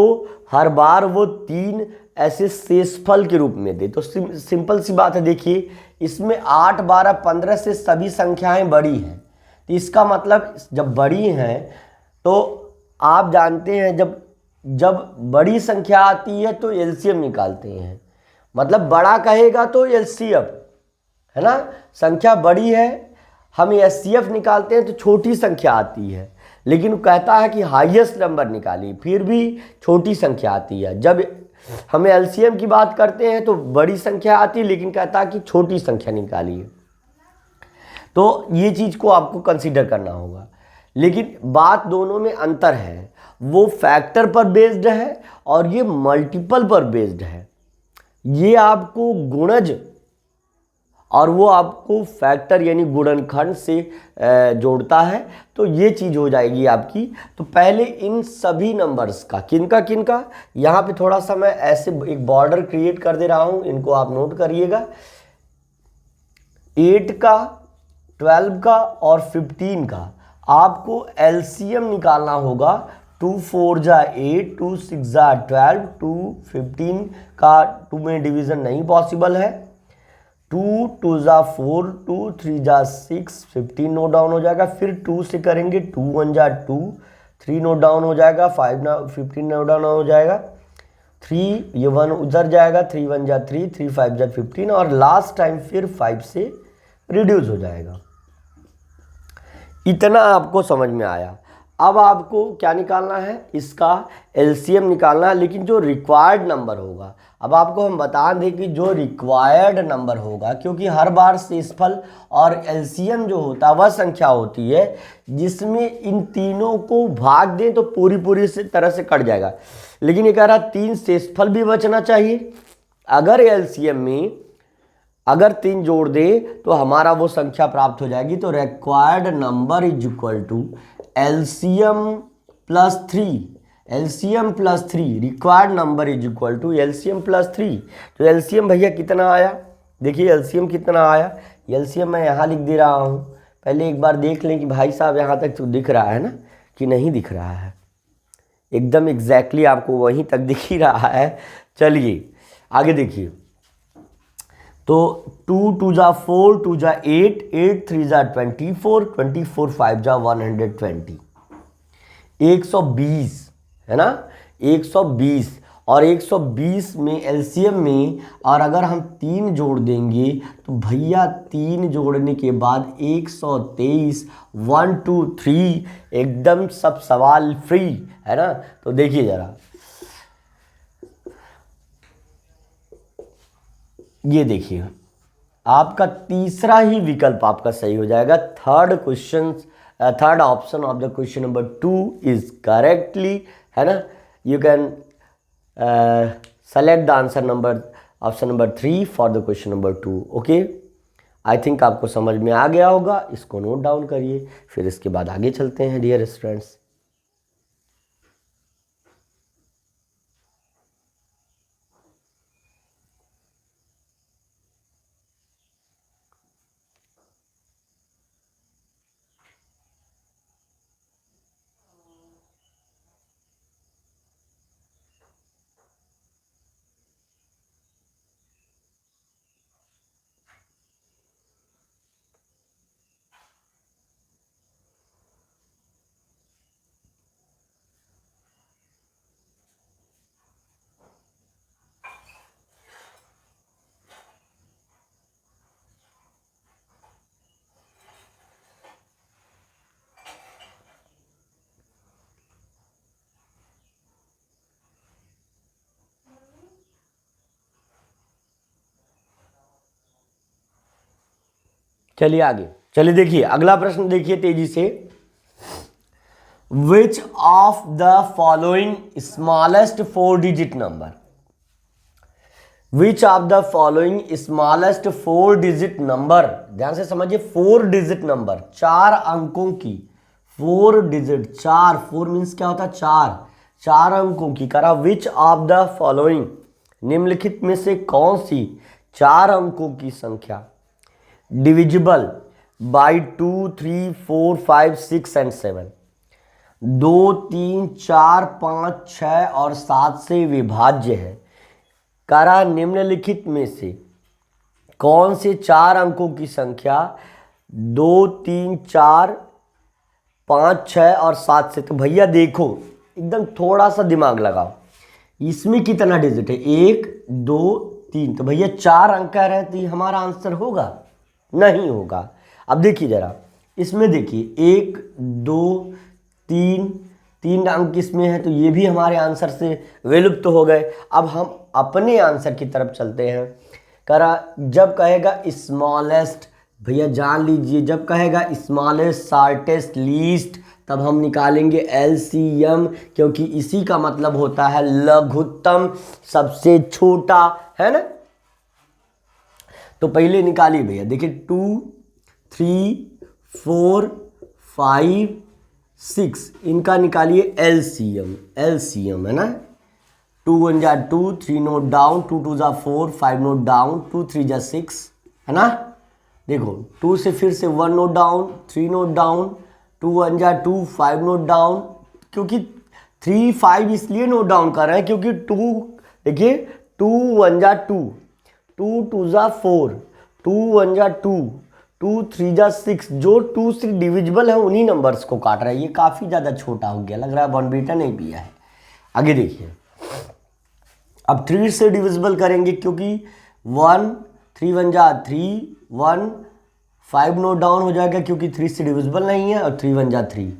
हर बार वो 3 ऐसे शेषफल के रूप में दे। तो सिंपल सी बात है, देखिए इसमें 8 12 15 से सभी संख्याएं बड़ी हैं, तो इसका मतलब जब बड़ी हैं तो आप जानते हैं जब बड़ी संख्या आती है तो एलसीएम निकालते हैं, मतलब बड़ा कहेगा तो एलसीएम, है ना, संख्या बड़ी है हम एचसीएफ निकालते हैं तो छोटी संख्या आती है, लेकिन कहता है कि हाईएस्ट नंबर निकालिए, फिर भी छोटी संख्या आती है। जब हम एलसीएम की बात करते हैं तो बड़ी संख्या आती है, लेकिन कहता है कि छोटी संख्या निकालिए। तो ये चीज़ को आपको कंसीडर करना होगा। लेकिन बात दोनों में अंतर है, वो फैक्टर पर बेस्ड है और ये मल्टीपल पर बेस्ड है। ये आपको गुणज और वो आपको फैक्टर यानी गुणनखंड से जोड़ता है, तो ये चीज़ हो जाएगी आपकी। तो पहले इन सभी नंबर्स का किनका यहाँ पे थोड़ा सा मैं ऐसे एक बॉर्डर क्रिएट कर दे रहा हूँ, इनको आप नोट करिएगा। 8 का, 12 का और 15 का आपको एलसीएम निकालना होगा 2 4 जा 8, 2 6 जा 12, 2 15 का 2 में डिवीज़न नहीं पॉसिबल है। 2 2 जा 4, 2 3 जा 6, 15 नोट डाउन हो जाएगा। फिर 2 से करेंगे, 2 1 जा 2, 3 नोट डाउन हो जाएगा, 15 नोट डाउन हो जाएगा। 3 ये 1 उधर जाएगा, 3 1 जा 3, 3 5 जा 15 और लास्ट टाइम फिर 5 से रिड्यूस हो जाएगा। इतना आपको समझ में आया। अब आपको क्या निकालना है, इसका एलसीएम निकालना है, लेकिन जो रिक्वायर्ड नंबर होगा। अब आपको हम बता दें कि जो रिक्वायर्ड नंबर होगा, क्योंकि हर बार शेषफल और एलसीएम जो होता है वह संख्या होती है जिसमें इन तीनों को भाग दें तो पूरी तरह से कट जाएगा। लेकिन ये कह रहा 3 शेषफल भी बचना चाहिए। अगर एलसीएम में अगर 3 जोड़ दे तो हमारा वो संख्या प्राप्त हो जाएगी। तो required number is equal to LCM plus 3, LCM plus 3, required number is equal to LCM plus 3। तो एलसीएम भैया कितना आया, देखिए एलसीएम कितना आया। एलसीएम मैं यहाँ लिख दे रहा हूँ, पहले एक बार देख लें कि भाई साहब यहाँ तक तो दिख रहा है ना कि नहीं दिख रहा है। एकदम एग्जैक्टली आपको वहीं तक दिख ही रहा है। चलिए आगे देखिए। तो 2 2 जा 4, 2 जा 8, 8 3 जा 24, 24 5 जा 120, 120 है ना, 120। और 120 में एलसीएम में और अगर हम 3 जोड़ देंगे तो भैया 3 जोड़ने के बाद 123, 1 2 3, एकदम सब सवाल फ्री है ना। तो देखिए जरा, ये देखिए आपका तीसरा ही विकल्प आपका सही हो जाएगा। Third option of the question number 2 is correctly, है ना। You can select the answer number option number 3 for the question number 2। Okay, I think आपको समझ में आ गया होगा। इसको नोट डाउन करिए, फिर इसके बाद आगे चलते हैं डियर स्टूडेंट्स। चलिए आगे, चलिए देखिए अगला प्रश्न देखिए तेजी से। Which of the following smallest 4 digit number, which of the following smallest 4 digit number, ध्यान से समझिए 4 डिजिट नंबर, 4 अंकों की 4 डिजिट, 4 मीन्स क्या होता है 4 अंकों की। करा विच ऑफ द फॉलोइंग, निम्नलिखित में से कौन सी 4 अंकों की संख्या डिविजिबल बाई 2 3 4 5 6 एंड 7, 2 3 4 5 6 और 7 से विभाज्य है। करा निम्नलिखित में से कौन से 4 अंकों की संख्या 2 3 4 5 6 और 7 से। तो भैया देखो एकदम थोड़ा सा दिमाग लगाओ, इसमें कितना डिजिट है 1 2 3, तो भैया 4 अंक कह रहे हैं, तो ये हमारा आंसर होगा नहीं होगा। अब देखिए जरा इसमें देखिए 1 2 3 अंक इसमें है, तो ये भी हमारे आंसर से विलुप्त हो गए। अब हम अपने आंसर की तरफ चलते हैं। करा जब कहेगा स्मॉलेस्ट, भैया जान लीजिए जब कहेगा स्मॉलेस्ट शॉर्टेस्ट लीस्ट, तब हम निकालेंगे एलसीएम, क्योंकि इसी का मतलब होता है लघुत्तम, सबसे छोटा, है ना। तो पहले निकालिए भैया, देखिए 2 3 4 5 6, इनका निकालिए एलसीएम है ना। 2 1 जा 2, 3 नोट डाउन, 2 2 जा 4, 5 नोट डाउन, 2 3 जा 6, है ना। देखो 2 से फिर से 1 नोट डाउन, 3 नोट डाउन, 2 1 जा 2, 5 नोट डाउन, क्योंकि 3 5 इसलिए नोट डाउन कर रहे हैं क्योंकि 2, देखिए 2 1 जा 2, 2 2 जा 4, 2 1 जा 2, 2 3 जा 6, जो 2 से डिविजिबल है उन्हीं नंबर्स को काट रहा है। ये काफ़ी ज़्यादा छोटा हो गया, लग रहा है बॉर्नवीटा नहीं पिया है। आगे देखिए, अब 3 से डिविजिबल करेंगे क्योंकि 1 3 1 जा 3, 1 5 नोट डाउन हो जाएगा क्योंकि 3 से डिविजिबल नहीं है, और 3 1 जा 3।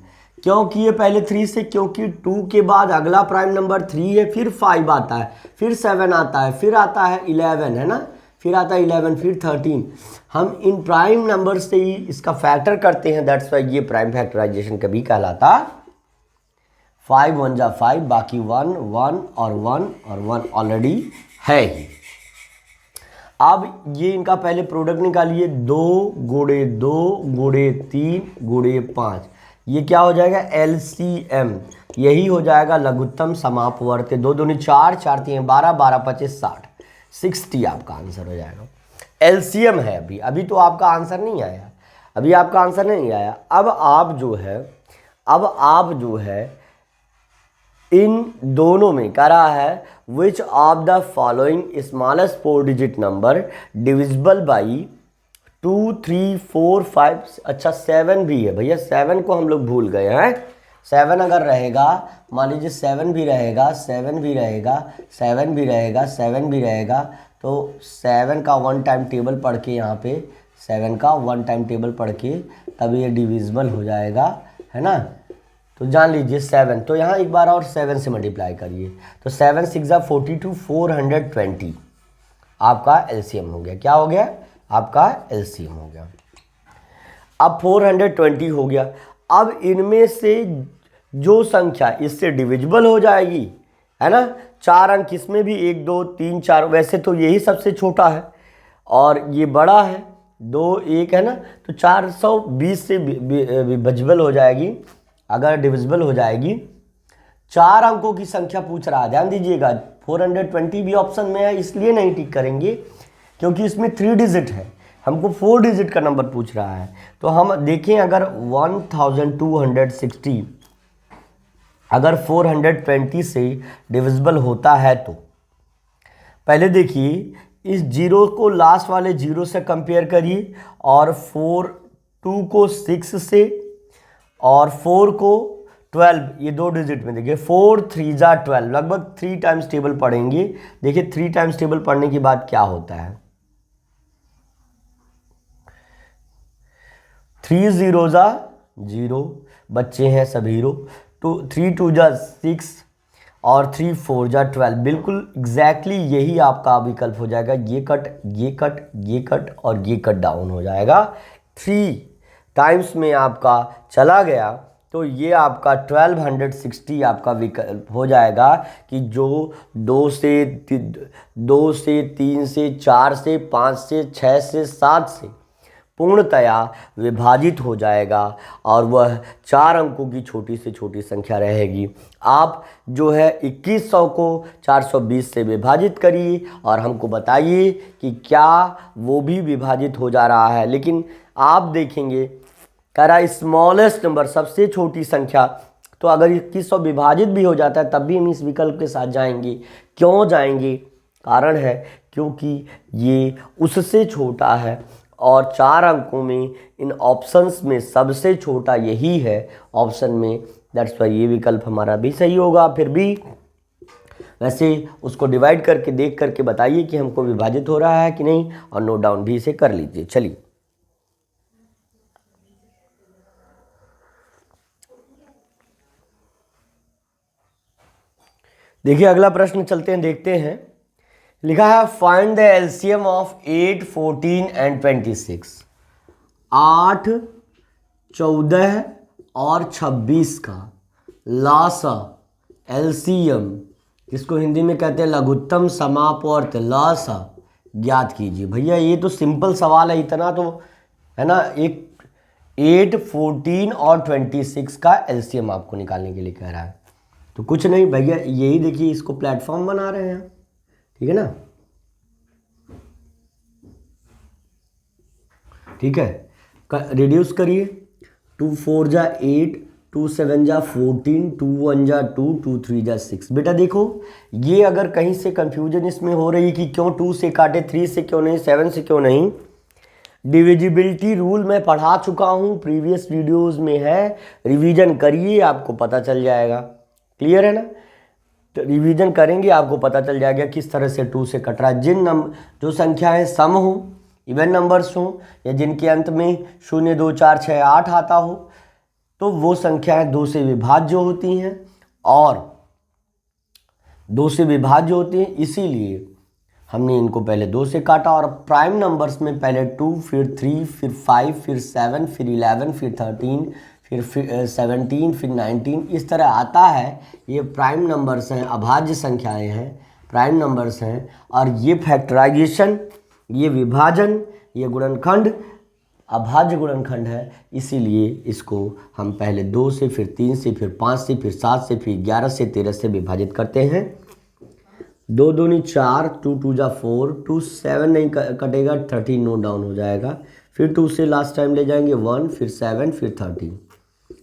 क्यों किए पहले 3 से? क्योंकि 2 के बाद अगला प्राइम नंबर 3 है, फिर 5 आता है, फिर 7 आता है, फिर आता है 11, है ना, फिर आता है 11, फिर 13। हम इन प्राइम नंबर से ही इसका फैक्टर करते हैं, दैट्स वाई ये प्राइम फैक्टराइजेशन कभी कहलाता। 5 1 जा 5, बाकी 1 1 और 1 और 1 ऑलरेडी है ही। अब ये इनका पहले प्रोडक्ट निकालिए, 2 गुणे 2 गुणे 3 गुणे 5, ये क्या हो जाएगा? LCM, यही हो जाएगा लघुत्तम समापवर्त। 2 दूनी 4, 4 3 12, 12 25 60, 60 आपका आंसर हो जाएगा। LCM है। अभी तो आपका आंसर नहीं आया, अभी आपका आंसर नहीं आया। अब आप जो है इन दोनों में कह रहा है which of the following smallest 4 digit number divisible by 2 3 4 5। अच्छा 7 भी है भैया, 7 को हम लोग भूल गए हैं। 7 अगर रहेगा, मान लीजिए 7 भी रहेगा, 7 भी रहेगा, 7 भी रहेगा, 7 भी रहेगा, तो 7 का 1 टाइम टेबल पढ़ के, यहाँ पे 7 का 1 टाइम टेबल पढ़ के तब ये डिविजिबल हो जाएगा, है ना। तो जान लीजिए 7, तो यहाँ एक बार और 7 से मल्टीप्लाई करिए, तो 7 6 42, 420 आपका LCM हो गया। क्या हो गया? आपका LCM हो गया। अब 420 हो गया। अब इनमें से जो संख्या इससे डिविजिबल हो जाएगी, है ना, 4 अंक इसमें भी 1 2 3 4, वैसे तो यही सबसे छोटा है और ये बड़ा है 2 1, है ना, तो 420 से डिविजिबल हो जाएगी। अगर डिविजिबल हो जाएगी, 4 अंकों की संख्या पूछ रहा है, ध्यान दीजिएगा। 420 भी ऑप्शन में है, इसलिए नहीं टिक करेंगे क्योंकि इसमें 3 डिजिट है, हमको 4 डिजिट का नंबर पूछ रहा है। तो हम देखें, अगर 1260 अगर 420 से डिविजिबल होता है तो पहले देखिए इस जीरो को लास्ट वाले जीरो से कंपेयर करिए, और 2 को 6 से और 4 को 12, ये 2 डिजिट में देखिए 4 3 जा 12, लगभग 3 टाइम्स टेबल पढ़ेंगे। देखिए 3 टाइम्स टेबल पढ़ने के बाद क्या होता है, 3 0 जा 0, बच्चे हैं सब हीरो, तो 3 2 जा 6 और 3 4 जा 12, बिल्कुल एग्जैक्टली यही आपका विकल्प हो जाएगा। ये कट, ये कट, ये कट और ये कट डाउन हो जाएगा। 3 टाइम्स में आपका चला गया, तो ये आपका 1260 आपका विकल्प हो जाएगा कि जो 2 से 3 से 4 से 5 से 6 से 7 से पूर्णतया विभाजित हो जाएगा और वह 4 अंकों की छोटी से छोटी संख्या रहेगी। आप जो है 2100 को 420 से विभाजित करिए और हमको बताइए कि क्या वो भी विभाजित हो जा रहा है। लेकिन आप देखेंगे कह रहा है स्मॉलेस्ट नंबर, सबसे छोटी संख्या, तो अगर 2100 विभाजित भी हो जाता है तब भी हम इस विकल्प के साथ जाएंगे। क्यों जाएंगे? कारण है क्योंकि ये उससे छोटा है और 4 अंकों में इन ऑप्शंस में सबसे छोटा यही है ऑप्शन में, दैट्स वाई ये विकल्प हमारा भी सही होगा। फिर भी वैसे उसको डिवाइड करके देख करके बताइए कि हमको विभाजित हो रहा है कि नहीं, और नोट डाउन भी इसे कर लीजिए। चलिए देखिए अगला प्रश्न चलते हैं, देखते हैं। लिखा है find the LCM of 8 14 and 26। 8 14 और 26 का लासा एलसीएम, इसको हिंदी में कहते हैं लघुत्तम समापवर्त, लासा ज्ञात कीजिए। भैया ये तो सिंपल सवाल है, इतना तो है ना। एक 8 14 और 26 का एलसीएम आपको निकालने के लिए कह रहा है, तो कुछ नहीं भैया, यही देखिए इसको प्लेटफॉर्म बना रहे हैं, ठीक है ना। ठीक है, रिड्यूस करिए, 2 4 जा 8, 2 7 जा 14, 2 1 जा 2, 2 3 जा 6। बेटा देखो, ये अगर कहीं से कंफ्यूजन इसमें हो रही कि क्यों 2 से काटे, 3 से क्यों नहीं, 7 से क्यों नहीं, डिविजिबिलिटी रूल मैं पढ़ा चुका हूँ, प्रीवियस वीडियोस में है, रिवीजन करिए आपको पता चल जाएगा। क्लियर है ना? तो रिवीजन करेंगे आपको पता चल जाएगा किस तरह से 2 से कट रहा है। जो संख्याएं सम हो, इवन नंबर्स हो, या जिनके अंत में 0 2 4 6 8 आता हो, तो वो संख्याएं 2 से विभाज्य होती हैं, और 2 से विभाज्य होती हैं, इसीलिए हमने इनको पहले 2 से काटा। और प्राइम नंबर्स में पहले 2, फिर 3, फिर 5, फिर 7, फिर 11, फिर 13, फिर 17, फिर 19, इस तरह आता है। ये प्राइम नंबर्स हैं, अभाज्य संख्याएं हैं, प्राइम नंबर्स हैं। और ये फैक्टराइजेशन, ये विभाजन, ये गुणनखंड अभाज्य गुणनखंड है, इसीलिए इसको हम पहले 2 से, फिर 3 से, फिर 5 से, फिर 7 से, फिर 11 से, 13 से विभाजित करते हैं। 2 दूनी 4, 2 2 जा 4, 2 7 नहीं कटेगा, 13 नोट डाउन हो जाएगा। फिर 2 से लास्ट टाइम ले जाएंगे 1, फिर 7, फिर 13।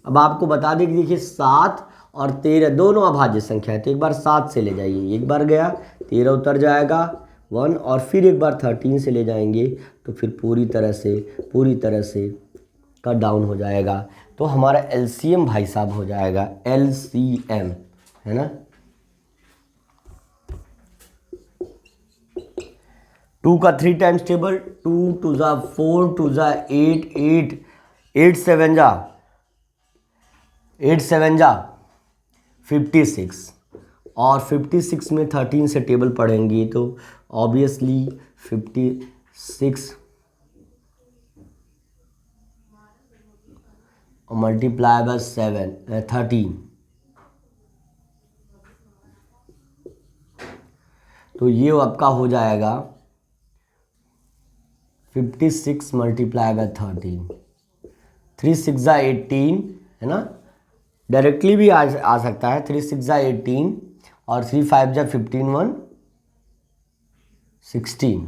अब आपको बता दें कि देखिए 7 और 13 दोनों अभाज्य संख्या है, तो एक बार 7 से ले जाइए, एक बार गया 13 उतर जाएगा 1, और फिर एक बार 13 से ले जाएंगे तो फिर पूरी तरह से कट डाउन हो जाएगा। तो हमारा एलसीएम भाई साहब हो जाएगा एलसीएम, है ना। 2 का 3 टाइम्स टेबल, 2 2 जा 4, 2 जा 8, 8 7 जा 56, और 56 में 13 से टेबल पढ़ेंगे तो ऑब्वियसली 56 और मल्टीप्लाई बाय 13, तो ये आपका हो जाएगा 56 मल्टीप्लाई बाय 13, 3 6 जा 18, है ना। डायरेक्टली भी आ सकता है, 3 6 जा 18 और 3 5 जा 15, 1 16,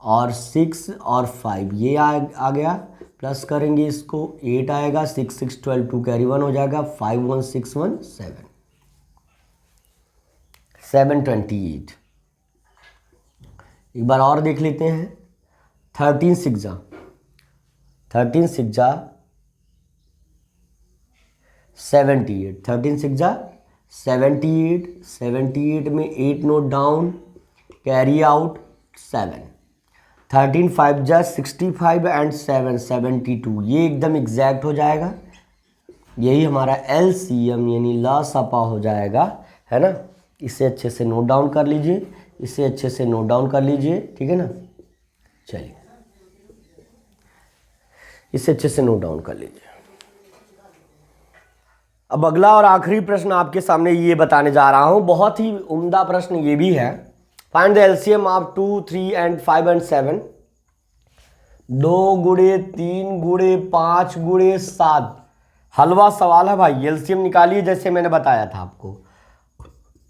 और 6 और 5 ये आ गया, प्लस करेंगे इसको 8 आएगा, 6 6 12, 2 कैरी 1 हो जाएगा, 5 1 6 1 7, 728। एक बार और देख लेते हैं। 13 6 जा 78, 13 6 जा 78, 78 में 8 नोट डाउन, कैरी आउट 7, 13 5 जा 65 एंड 7 72, ये एकदम एग्जैक्ट हो जाएगा। यही हमारा एलसीएम यानी लसापा हो जाएगा, है ना। इसे अच्छे से नोट डाउन कर लीजिए, इसे अच्छे से नोट डाउन कर लीजिए, ठीक है ना। चलिए इसे अच्छे से नोट डाउन कर लीजिए। अब अगला और आखिरी प्रश्न आपके सामने ये बताने जा रहा हूं, बहुत ही उम्दा प्रश्न ये भी है। Find the LCM of 2 3 and 5 and 7। 2 गुणे 3 गुणे 5 गुणे 7, हलवा सवाल है भाई, एलसीएम निकालिए जैसे मैंने बताया था आपको।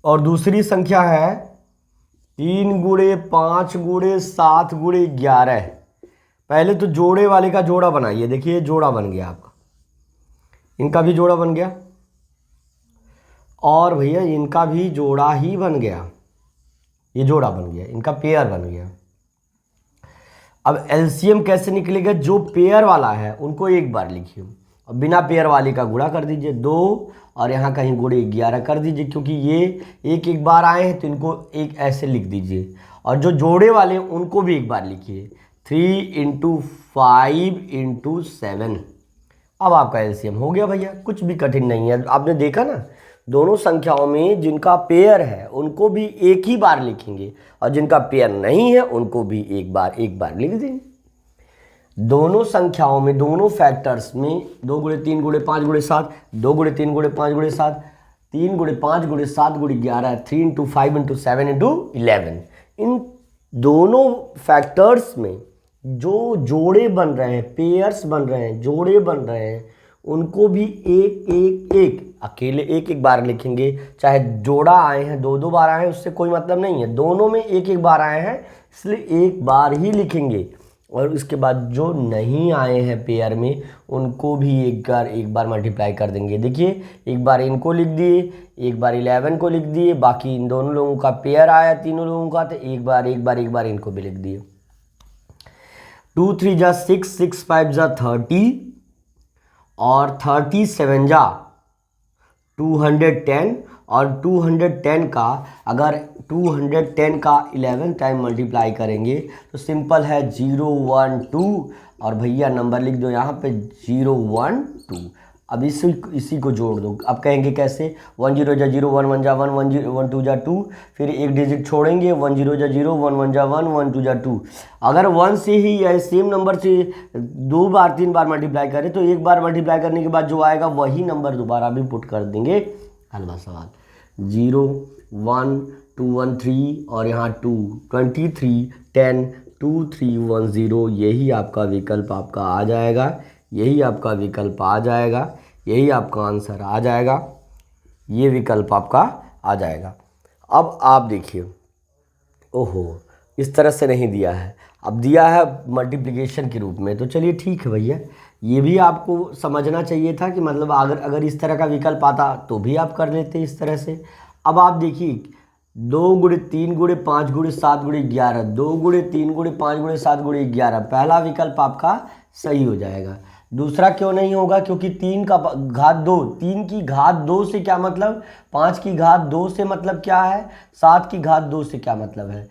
और दूसरी संख्या है 3 गुणे 5 गुणे 7 गुणे 11। पहले तो जोड़े वाले का जोड़ा बनाइए, देखिए जोड़ा बन गया आपका, इनका भी जोड़ा बन गया, और भैया इनका भी जोड़ा ही बन गया, ये जोड़ा बन गया, इनका पेयर बन गया। अब एलसीएम कैसे निकलेगा? जो पेयर वाला है उनको एक बार लिखिए, और बिना पेयर वाले का गुणा कर दीजिए 2, और यहाँ कहीं गुणे 11 कर दीजिए, क्योंकि ये एक बार आए हैं तो इनको एक ऐसे लिख दीजिए। और जो जोड़े वाले हैं उनको भी एक बार लिखिए, 3 × 5 × 7। अब आपका एलसीएम हो गया भैया, कुछ भी कठिन नहीं है। आपने देखा ना, दोनों संख्याओं में जिनका पेयर है उनको भी एक ही बार लिखेंगे, और जिनका पेयर नहीं है उनको भी एक बार लिख देंगे। दोनों संख्याओं में, दोनों फैक्टर्स में 2 गुणे 3 गुणे 5 गुणे 7, 2 गुणे 3 गुणे 5 गुणे 7, 3 गुणे 5 गुणे 7 गुणे 11, 3 × 5 × 7 × 11। इन दोनों फैक्टर्स में जो जोड़े बन रहे हैं, पेयर्स बन रहे हैं, जोड़े बन रहे हैं, उनको भी एक अकेले एक बार लिखेंगे। चाहे जोड़ा आए हैं 2 बार आए हैं, उससे कोई मतलब नहीं है, दोनों में एक बार आए हैं, इसलिए एक बार ही लिखेंगे। और उसके बाद जो नहीं आए हैं पेयर में उनको भी एक बार मल्टीप्लाई कर देंगे। देखिए एक बार इनको लिख दिए, एक बार 11 को लिख दिए, बाकी इन दोनों लोगों का पेयर आया तीनों लोगों का, तो एक बार इनको भी लिख दिए। 2 3 जा 6, 6 5 जा 30 और 37 जा 210 और 210 का अगर 210 का 11 टाइम मल्टीप्लाई करेंगे तो सिंपल है 012 और भैया नंबर लिख दो यहाँ पे 012। अब इसी को जोड़ दो। अब कहेंगे कैसे, 1 0 जा 0 1 1 जा 1 1 0 1 2 जा 2, फिर एक डिजिट छोड़ेंगे 1 0 जा 0 1 1 जा 1 1 2 जा 2। अगर 1 से ही या सेम नंबर से 2 बार 3 बार मल्टीप्लाई करें तो एक बार मल्टीप्लाई करने के बाद जो आएगा वही नंबर दोबारा भी पुट कर देंगे। हलवा सवाल 0 1 2 1 3 और यहाँ 2 23 10 2 3 1 0, यही आपका विकल्प आपका आ जाएगा, यही आपका विकल्प आ जाएगा, यही आपका आंसर आ जाएगा, ये विकल्प आपका आ जाएगा। अब आप देखिए, ओहो इस तरह से नहीं दिया है, अब दिया है मल्टीप्लिकेशन के रूप में, तो चलिए ठीक है भैया, ये भी आपको समझना चाहिए था कि मतलब अगर इस तरह का विकल्प आता तो भी आप कर लेते इस तरह से। अब आप देखिए 2 गुणे 3 गुणे 5 गुणे 7 गुणे 11, 2 गुणे 3 गुणे 5 गुणे 7 गुणे 11, पहला विकल्प आपका सही हो जाएगा। दूसरा क्यों नहीं होगा, क्योंकि 3 का घात 2, 3 की घात 2 से क्या मतलब, 5 की घात 2 से मतलब क्या है, 7 की घात 2 से क्या मतलब है।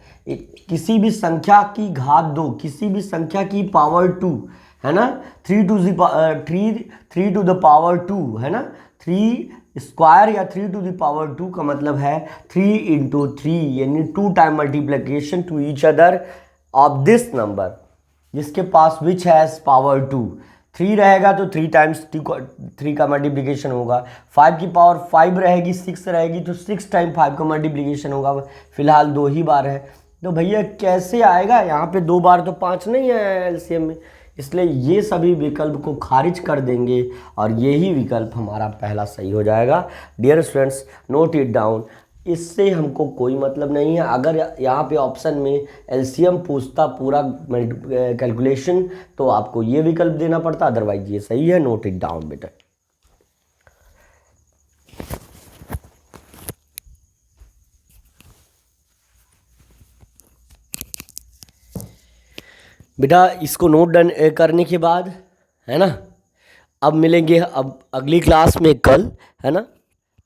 किसी भी संख्या की घात 2, किसी भी संख्या की पावर 2 है ना, 3 टू द पावर 2 है ना, 3 स्क्वायर या 3 टू द पावर 2 का मतलब है 3 इंटू 3, यानी 2 time multiplication to each other of this number जिसके पास विच हैज़ पावर 2। 3 रहेगा तो 3 टाइम्स 3 का मल्टीप्लिकेशन होगा, 5 की पावर 5 रहेगी, 6 रहेगी तो 6 टाइम 5 का मल्टीप्लिकेशन होगा। फिलहाल 2 ही बार है, तो भैया कैसे आएगा, यहाँ पे 2 बार तो 5 नहीं है एलसीएम में, इसलिए ये सभी विकल्प को खारिज कर देंगे और यही विकल्प हमारा पहला सही हो जाएगा। Dear students note it down, इससे हमको कोई मतलब नहीं है। अगर यहाँ पे ऑप्शन में एलसीएम पूछता पूरा कैलकुलेशन तो आपको ये विकल्प देना पड़ता, अदरवाइज ये सही है। नोट इट डाउन बेटा। बेटा इसको नोट डन करने के बाद है ना, अब मिलेंगे अब अगली क्लास में कल, है ना।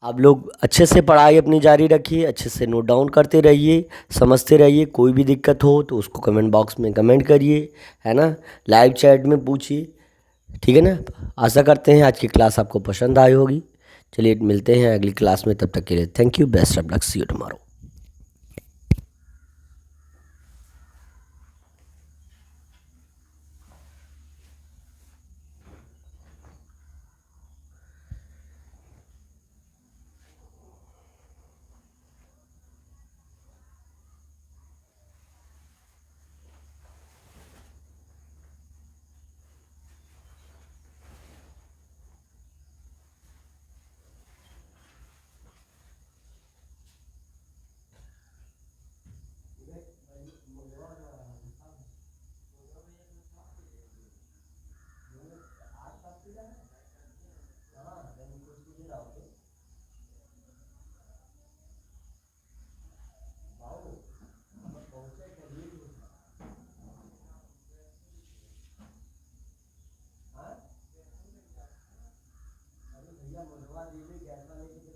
आप लोग अच्छे से पढ़ाई अपनी जारी रखिए, अच्छे से नोट डाउन करते रहिए, समझते रहिए। कोई भी दिक्कत हो तो उसको कमेंट बॉक्स में कमेंट करिए, है ना, लाइव चैट में पूछिए, ठीक है ना। आशा करते हैं आज की क्लास आपको पसंद आई होगी। चलिए मिलते हैं अगली क्लास में, तब तक के लिए thank you, best of luck, see you tomorrow. भैया मंगवा दीजिए, गैस वाले की